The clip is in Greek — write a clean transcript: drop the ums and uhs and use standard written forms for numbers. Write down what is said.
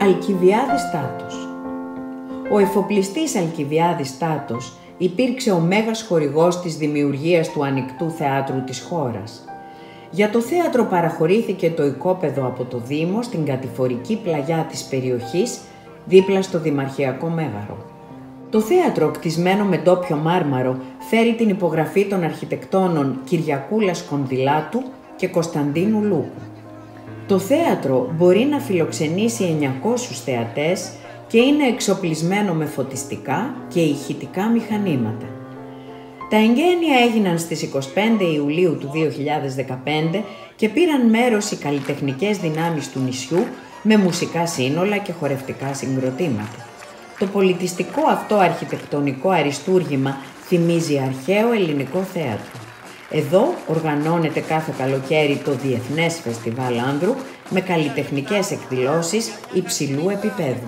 Αλκιβιάδης Τάτος. Ο εφοπλιστής Αλκιβιάδης Τάτος υπήρξε ο μέγας χορηγός της δημιουργίας του ανοιχτού θεάτρου της χώρας. Για το θέατρο παραχωρήθηκε το οικόπεδο από το Δήμο στην κατηφορική πλαγιά της περιοχής, δίπλα στο Δημαρχιακό Μέγαρο. Το θέατρο, κτισμένο με ντόπιο μάρμαρο, φέρει την υπογραφή των αρχιτεκτόνων Κυριακούλας Κονδυλάτου και Κωνσταντίνου Λούκου. Το θέατρο μπορεί να φιλοξενήσει 900 θεατές και είναι εξοπλισμένο με φωτιστικά και ηχητικά μηχανήματα. Τα εγγένεια έγιναν στις 25 Ιουλίου του 2015 και πήραν μέρος οι καλλιτεχνικές δυνάμεις του νησιού με μουσικά σύνολα και χορευτικά συγκροτήματα. Το πολιτιστικό αυτό αρχιτεκτονικό αριστούργημα θυμίζει αρχαίο ελληνικό θέατρο. Εδώ οργανώνεται κάθε καλοκαίρι το Διεθνές Φεστιβάλ Άνδρου με καλλιτεχνικές εκδηλώσεις υψηλού επίπεδου.